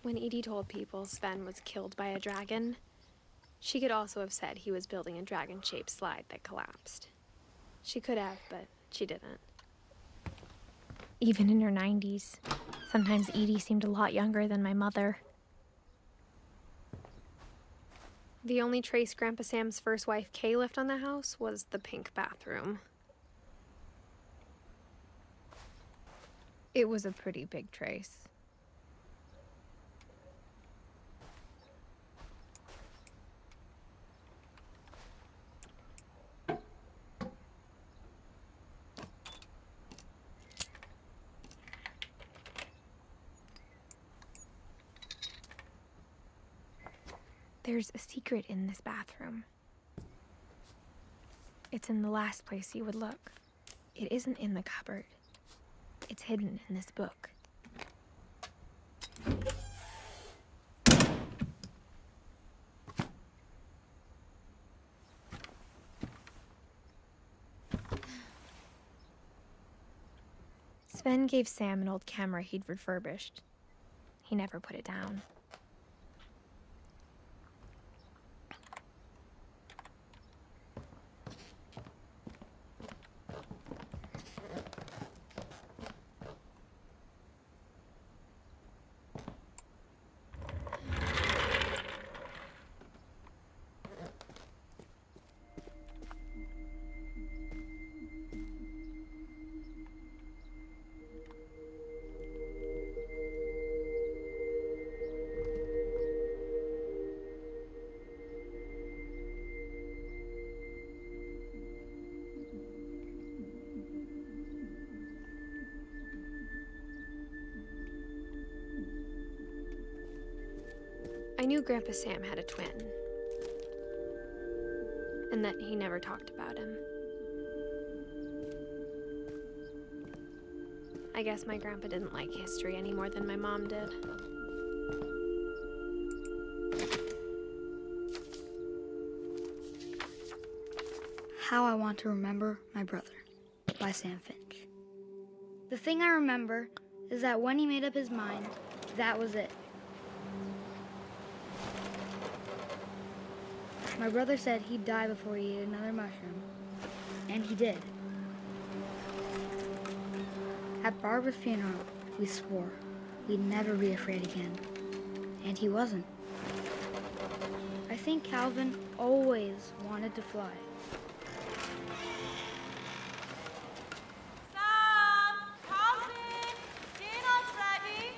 When Edie told people Sven was killed by a dragon, she could also have said he was building a dragon-shaped slide that collapsed. She could have, but she didn't. Even in her 90s, sometimes Edie seemed a lot younger than my mother. The only trace Grandpa Sam's first wife, Kay, left on the house was the pink bathroom. It was a pretty big trace. There's a secret in this bathroom. It's in the last place you would look. It isn't in the cupboard. It's hidden in this book. Sven gave Sam an old camera he'd refurbished. He never put it down. I knew Grandpa Sam had a twin, and that he never talked about him. I guess my grandpa didn't like history any more than my mom did. How I Want to Remember My Brother by Sam Finch. The thing I remember is that when he made up his mind, that was it. My brother said he'd die before he ate another mushroom, and he did. At Barbara's funeral, we swore we'd never be afraid again, and he wasn't. I think Calvin always wanted to fly. Sam! Calvin! Dinner's ready!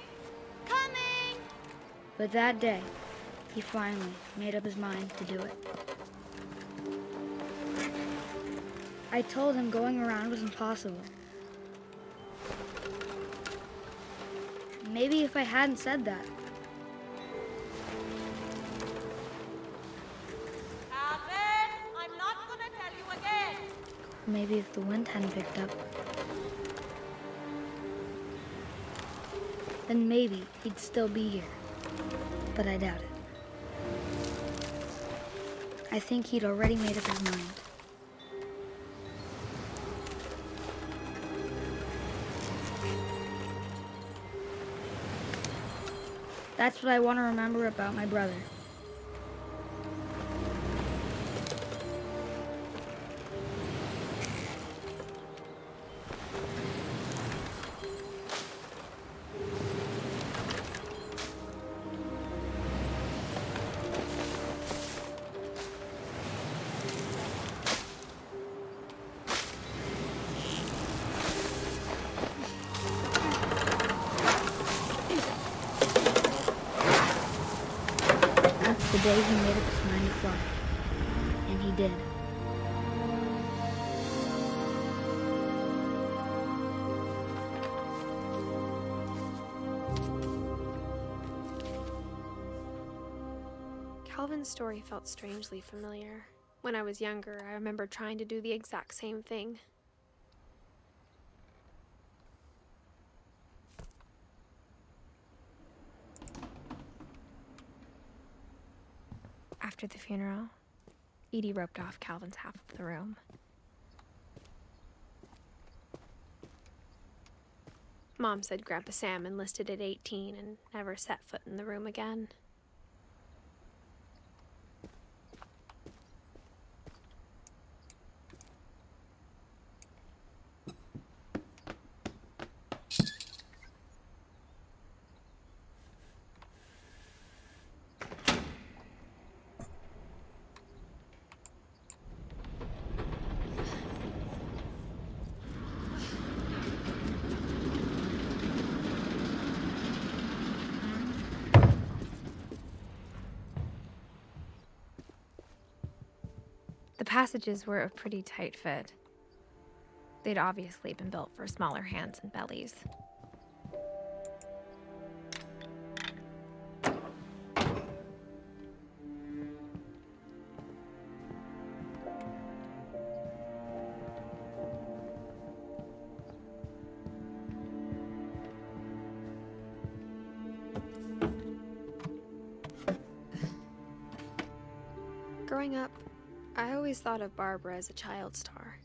Coming! But that day, he finally made up his mind to do it. I told him going around was impossible. Maybe if I hadn't said that. Calvin! I'm not gonna tell you again! Maybe if the wind hadn't picked up. Then maybe he'd still be here. But I doubt it. I think he'd already made up his mind. That's what I want to remember about my brother. The day he made up his mind to fly. And he did. Calvin's story felt strangely familiar. When I was younger, I remember trying to do the exact same thing. After the funeral, Edie roped off Calvin's half of the room. Mom said Grandpa Sam enlisted at 18 and never set foot in the room again. The passages were a pretty tight fit. They'd obviously been built for smaller hands and bellies. Growing up, I always thought of Barbara as a child star.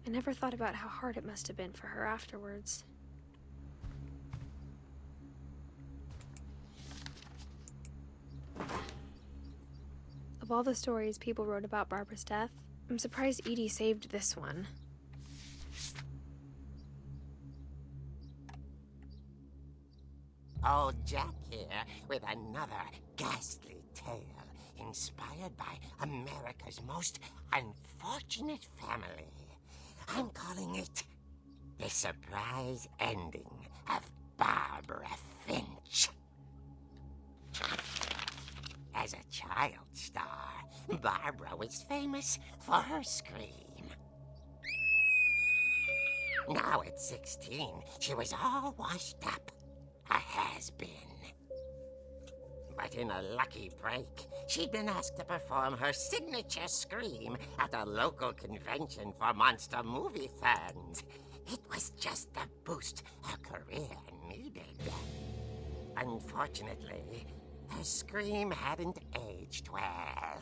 I never thought about how hard it must have been for her afterwards. Of all the stories people wrote about Barbara's death, I'm surprised Edie saved this one. Old Jack here with another ghastly tale inspired by America's most unfortunate family. I'm calling it The Surprise Ending of Barbara Finch. As a child star, Barbara was famous for her scream. Now at 16, she was all washed up. A has-been. But in a lucky break, she'd been asked to perform her signature scream at a local convention for monster movie fans. It was just the boost her career needed. Unfortunately, her scream hadn't aged well.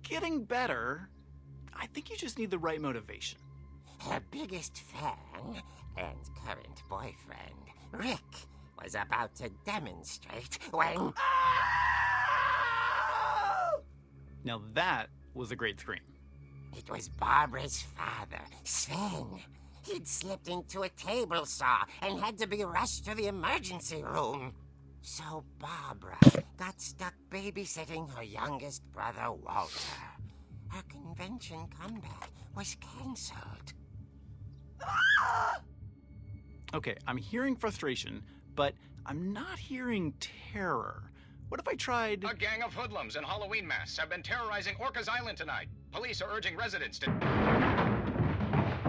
Getting better. I think you just need the right motivation. Her biggest fan and current boyfriend, Rick, was about to demonstrate when... Now that was a great scream. It was Barbara's father, Sven. He'd slipped into a table saw and had to be rushed to the emergency room. So Barbara got stuck babysitting her youngest brother, Walter. Her convention comeback was cancelled. Okay, I'm hearing frustration, but I'm not hearing terror. What if I tried... A gang of hoodlums in Halloween masks have been terrorizing Orcas Island tonight. Police are urging residents to...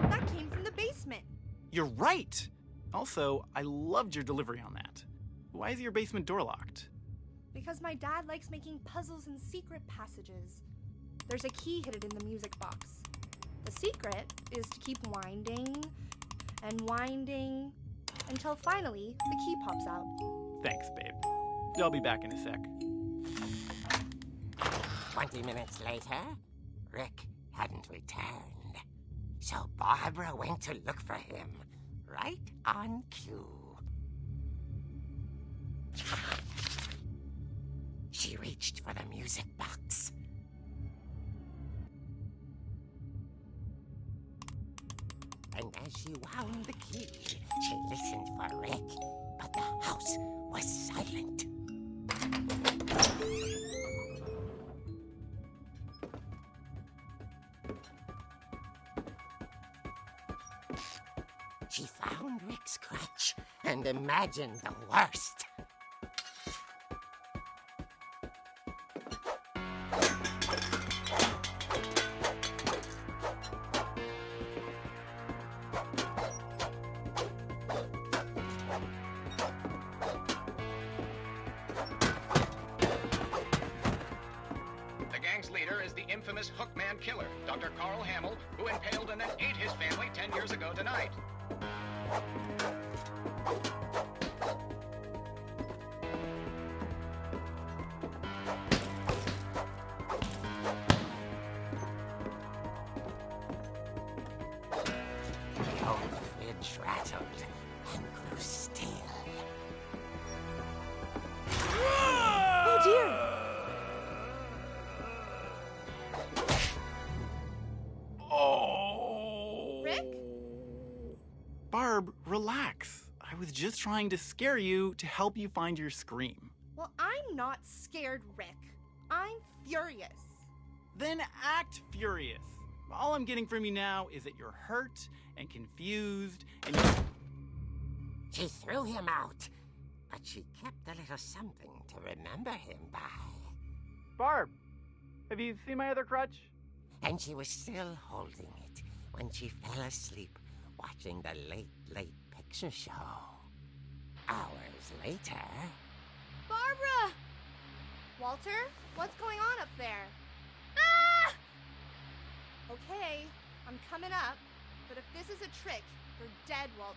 That came from the basement. You're right! Also, I loved your delivery on that. Why is your basement door locked? Because my dad likes making puzzles and secret passages. There's a key hidden in the music box. The secret is to keep winding and winding until finally the key pops out. Thanks, babe. I'll be back in a sec. 20 minutes later, Rick hadn't returned. So Barbara went to look for him, right on cue. She reached for the music box. And as she wound the key, she listened for Rick, but the house was silent. She found Rick's crutch and imagined the worst. The gang's leader is the infamous Hook Man killer, Dr. Carl Hamill, who impaled and then ate his family 10 years ago tonight. The old fridge rattled and grew still. Oh dear! Oh! Rick? Barb, relax. I was just trying to scare you to help you find your scream. Well, I'm not scared, Rick. I'm furious. Then act furious. All I'm getting from you now is that you're hurt and confused and She threw him out, but she kept a little something to remember him by. Barb, have you seen my other crutch? And she was still holding it when she fell asleep watching the late picture show. Hours later... Barbara! Walter, what's going on up there? Ah! Okay, I'm coming up, but if this is a trick, you're dead, Walter.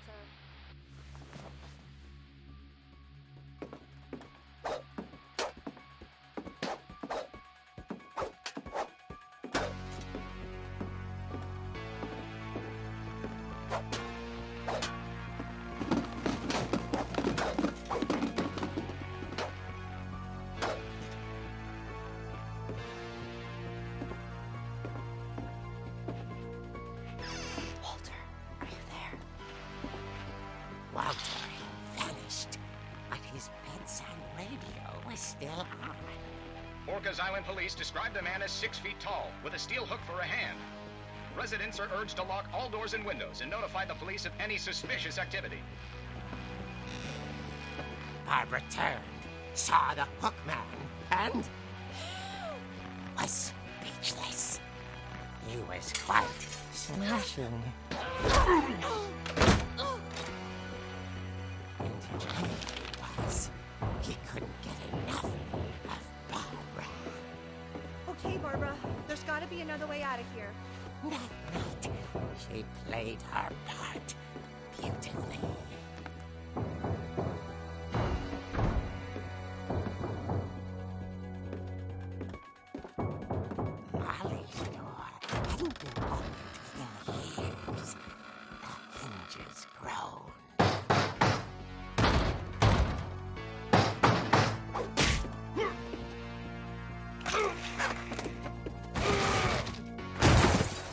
Walter had vanished, but his bedside radio was still on. Orcas Island police described the man as 6 feet tall, with a steel hook for a hand. Residents are urged to lock all doors and windows and notify the police of any suspicious activity. Barbara turned, saw the hook man, and was speechless. He was quite smashing. And he really was. He couldn't get enough of Barbara. Okay, Barbara, there's gotta be another way out of here. That night, she played her part beautifully. Molly's door hadn't been opened in years. The hinges groaned.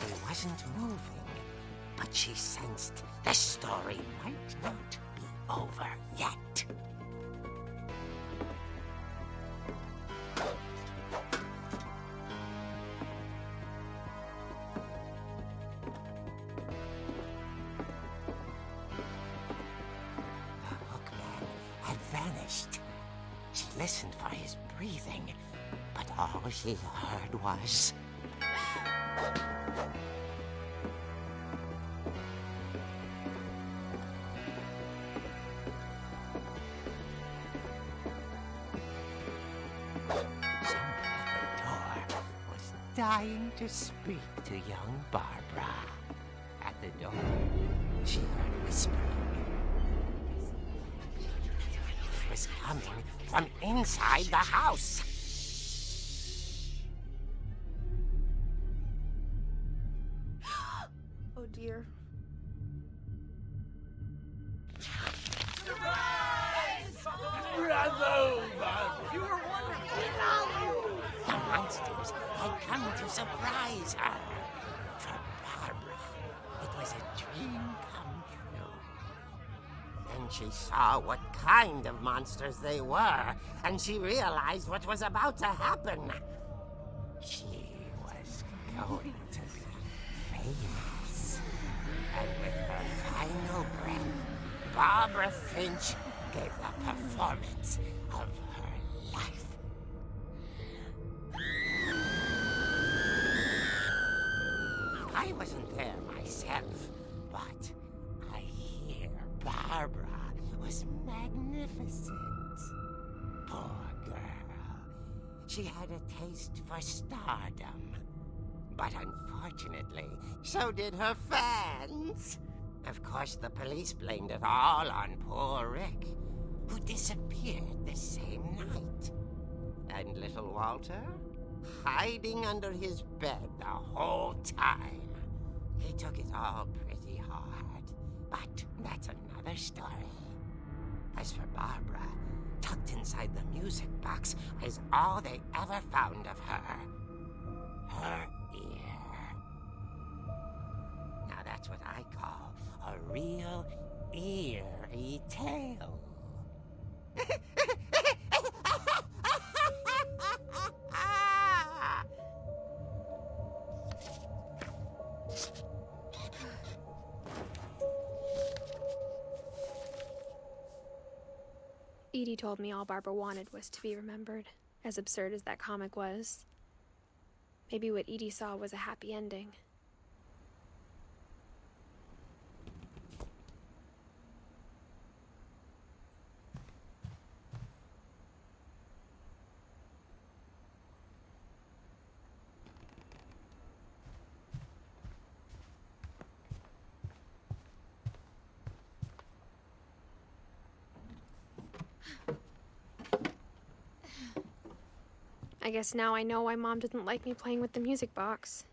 He wasn't moving, but she sensed the story might not be over yet. The hookman had vanished. She listened for his breathing, but all she heard was... Someone at the door was dying to speak to young Barbara. At the door, she heard whispering. It was coming from inside the house. Oh dear. The monsters had come to surprise her. For Barbara, it was a dream come true. Then she saw what kind of monsters they were, and she realized what was about to happen. She was going to be famous. And with her final breath, Barbara Finch gave the performance of her life. I wasn't there myself, but I hear Barbara was magnificent. Poor girl. She had a taste for stardom. But unfortunately, so did her fans. Of course, the police blamed it all on poor Rick, who disappeared the same night. And little Walter? Hiding under his bed the whole time. He took it all pretty hard. But that's another story. As for Barbara, tucked inside the music box is all they ever found of her. Her ear. Now that's what I call a real eerie tale. Edie told me all Barbara wanted was to be remembered, as absurd as that comic was. Maybe what Edie saw was a happy ending. I guess now I know why Mom didn't like me playing with the music box.